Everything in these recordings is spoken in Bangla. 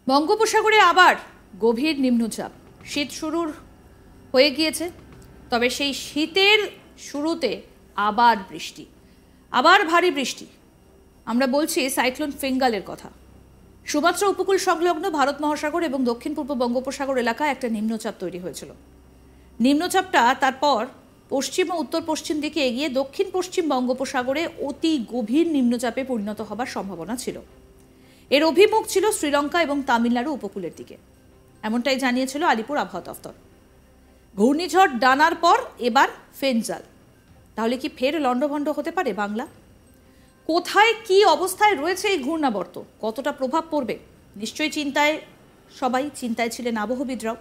বঙ্গোপসাগরে আবার গভীর নিম্নচাপ। শীত শুরুর হয়ে গিয়েছে, তবে সেই শীতের শুরুতে আবার বৃষ্টি, আবার ভারী বৃষ্টি। আমরা বলছি সাইক্লোন ফেঙ্গালের কথা। সুমাত্রা উপকূল সংলগ্ন ভারত মহাসাগর এবং দক্ষিণ পূর্ব বঙ্গোপসাগর এলাকায় একটা নিম্নচাপ তৈরি হয়েছিল। নিম্নচাপটা তারপর পশ্চিম ও উত্তর পশ্চিম দিকে এগিয়ে দক্ষিণ পশ্চিম বঙ্গোপসাগরে অতি গভীর নিম্নচাপে পরিণত হবার সম্ভাবনা ছিল। এর অভিমুখ ছিল শ্রীলঙ্কা এবং তামিলনাড়ু উপকূলের দিকে, এমনটাই জানিয়েছিল আলিপুর আবহাওয়া দফতর। ঘূর্ণিঝড় ডানার পর এবার ফেঞ্জাল। তাহলে কি ফের লণ্ডভণ্ড হতে পারে বাংলা? কোথায় কি অবস্থায় রয়েছে এই ঘূর্ণাবর্ত, কতটা প্রভাব পড়বে? নিশ্চয়ই সবাই চিন্তায় ছিলেন আবহবিদরাও।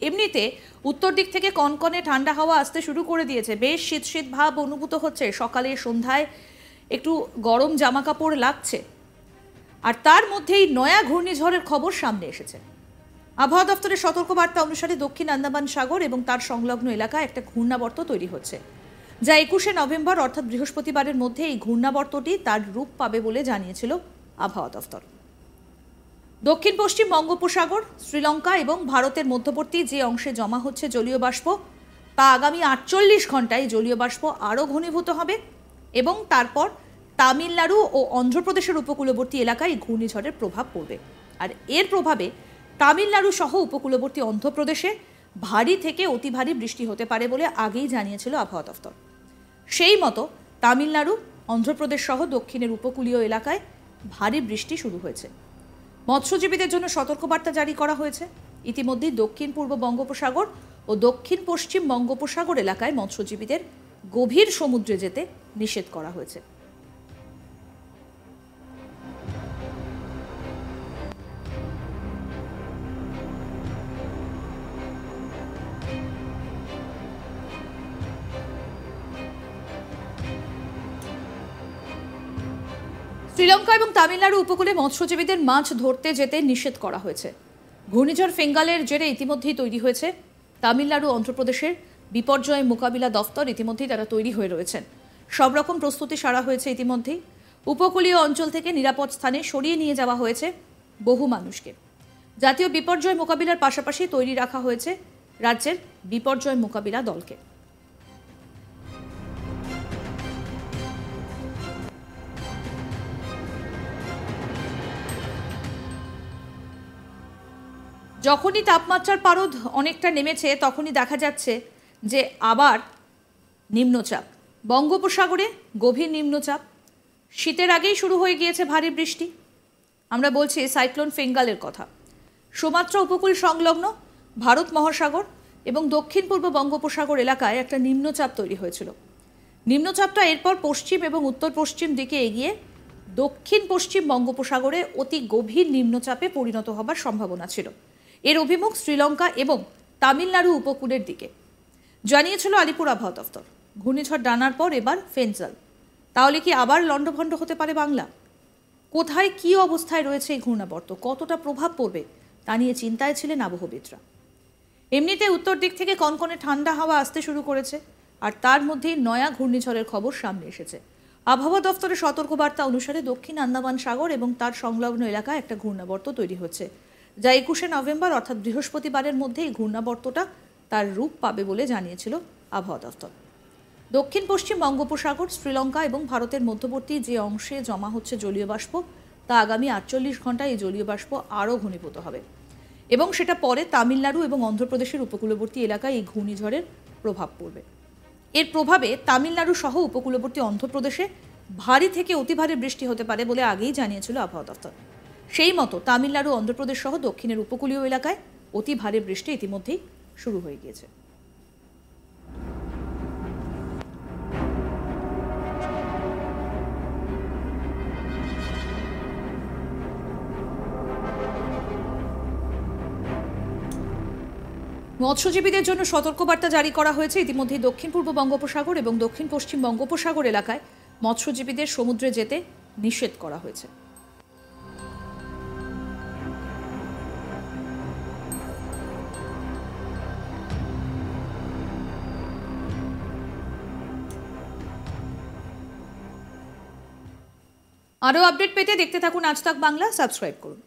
এমনিতে উত্তর দিক থেকে কনকনে ঠান্ডা হাওয়া আসতে শুরু করে দিয়েছে। বেশ শীত শীত ভাব অনুভূত হচ্ছে। সকালে সন্ধ্যায় একটু গরম জামা কাপড় লাগছে। আর তার মধ্যেই নয়া ঘূর্ণিঝড়ের খবর সামনে এসেছে। আবহাওয়া দফতরের সতর্কবার্তা অনুসারে দক্ষিণ আন্দামান সাগর এবং তার সংলগ্ন এলাকায় একটা ঘূর্ণাবর্ত তৈরি হচ্ছে, যা 21শে নভেম্বর অর্থাৎ বৃহস্পতিবারের মধ্যে এই ঘূর্ণাবর্তটি তার রূপ পাবে বলে জানিয়েছিল আবহাওয়া দফতর। দক্ষিণ পশ্চিম বঙ্গোপসাগর, শ্রীলঙ্কা এবং ভারতের মধ্যবর্তী যে অংশে জমা হচ্ছে জলীয় বাষ্প, তা আগামী 48 ঘন্টায় জলীয় বাষ্প আরও ঘনীভূত হবে এবং তারপর তামিলনাড়ু ও অন্ধ্রপ্রদেশের উপকূলবর্তী এলাকায় ঘূর্ণিঝড়ের প্রভাব পড়বে। আর এর প্রভাবে তামিলনাড়ু সহ উপকূলবর্তী অন্ধ্রপ্রদেশে ভারী থেকে অতি ভারী বৃষ্টি হতে পারে বলে আগেই জানিয়েছিল আবহাওয়া দফতর। সেই মতো তামিলনাড়ু, অন্ধ্রপ্রদেশ সহ দক্ষিণের উপকূলীয় এলাকায় ভারী বৃষ্টি শুরু হয়েছে। মৎস্যজীবীদের জন্য সতর্কবার্তা জারি করা হয়েছে। ইতিমধ্যেই দক্ষিণ পূর্ব বঙ্গোপসাগর ও দক্ষিণ পশ্চিম বঙ্গোপসাগর এলাকায় মৎস্যজীবীদের গভীর সমুদ্রে যেতে নিষেধ করা হয়েছে। শ্রীলঙ্কা এবং তামিলনাড়ু উপকূলে মৎস্যজীবীদের মাছ ধরতে যেতে নিষেধ করা হয়েছে। ঘূর্ণিঝড় ফেঙ্গালের জেরে ইতিমধ্যেই তৈরি হয়েছে তামিলনাড়ু, অন্ধ্রপ্রদেশের বিপর্যয় মোকাবিলা দফতর। ইতিমধ্যেই তারা তৈরি হয়ে রয়েছেন। সব রকম প্রস্তুতি সারা হয়েছে। ইতিমধ্যেই উপকূলীয় অঞ্চল থেকে নিরাপদ স্থানে সরিয়ে নিয়ে যাওয়া হয়েছে বহু মানুষকে। জাতীয় বিপর্যয় মোকাবিলার পাশাপাশি তৈরি রাখা হয়েছে রাজ্যের বিপর্যয় মোকাবিলা দলকে। যখনই তাপমাত্রার পারদ অনেকটা নেমেছে, তখনই দেখা যাচ্ছে যে আবার নিম্নচাপ বঙ্গোপসাগরে, গভীর নিম্নচাপ। শীতের আগেই শুরু হয়ে গিয়েছে ভারী বৃষ্টি। আমরা বলছি সাইক্লোন ফেঙ্গালের কথা। সুমাত্রা উপকূল সংলগ্ন ভারত মহাসাগর এবং দক্ষিণ পূর্ব বঙ্গোপসাগর এলাকায় একটা নিম্নচাপ তৈরি হয়েছিল। নিম্নচাপটা এরপর পশ্চিম এবং উত্তর পশ্চিম দিকে এগিয়ে দক্ষিণ পশ্চিম বঙ্গোপসাগরে অতি গভীর নিম্নচাপে পরিণত হবার সম্ভাবনা ছিল। এর অভিমুখ শ্রীলঙ্কা এবং তামিলনাড়ু উপকূলের দিকে, জানিয়েছিল আলিপুর আবহাওয়া দফতর। ঘূর্ণিঝড় ডানার পর এবার ফেঞ্জাল। তাহলে কি আবার লণ্ডভণ্ড হতে পারে বাংলা? কোথায় কি অবস্থায় রয়েছে এই ঘূর্ণাবর্ত, কতটা প্রভাব পড়বে তা নিয়ে চিন্তায় ছিলেন আবহবিদরা। এমনিতে উত্তর দিক থেকে কনকনে ঠান্ডা হাওয়া আসতে শুরু করেছে, আর তার মধ্যেই নয়া ঘূর্ণিঝড়ের খবর সামনে এসেছে। আবহাওয়া দফতরের সতর্কবার্তা অনুসারে দক্ষিণ আন্দামান সাগর এবং তার সংলগ্ন এলাকায় একটা ঘূর্ণাবর্ত তৈরি হচ্ছে, যা 21শে নভেম্বর অর্থাৎ বৃহস্পতিবারের মধ্যে এই ঘূর্ণাবর্তটা তার রূপ পাবে বলে জানিয়েছিল আবহাওয়া দফতর। দক্ষিণ পশ্চিম বঙ্গোপসাগর, শ্রীলঙ্কা এবং ভারতের মধ্যবর্তী যে অংশে জমা হচ্ছে জলীয় বাষ্প, তা আগামী 48 ঘন্টায় এই জলীয় বাষ্প আরও ঘনীভূত হবে এবং সেটা পরে তামিলনাড়ু এবং অন্ধ্রপ্রদেশের উপকূলবর্তী এলাকায় এই ঘূর্ণিঝড়ের প্রভাব পড়বে। এর প্রভাবে তামিলনাড়ু সহ উপকূলবর্তী অন্ধ্রপ্রদেশে ভারী থেকে অতি ভারী বৃষ্টি হতে পারে বলে আগেই জানিয়েছিল আবহাওয়া দফতর। সেই মতো তামিলনাড়ু, অন্ধ্রপ্রদেশ সহ দক্ষিণের উপকূলীয় এলাকায় অতি ভারী বৃষ্টি ইতিমধ্যেই শুরু হয়ে গিয়েছে। মৎস্যজীবীদের জন্য সতর্কবার্তা জারি করা হয়েছে। ইতিমধ্যেই দক্ষিণ পূর্ব বঙ্গোপসাগর এবং দক্ষিণ পশ্চিম বঙ্গোপসাগর এলাকায় মৎস্যজীবীদের সমুদ্রে যেতে নিষেধ করা হয়েছে। আরও আপডেট পেতে দেখতে থাকুন আজ তাক বাংলা, সাবস্ক্রাইব করুন।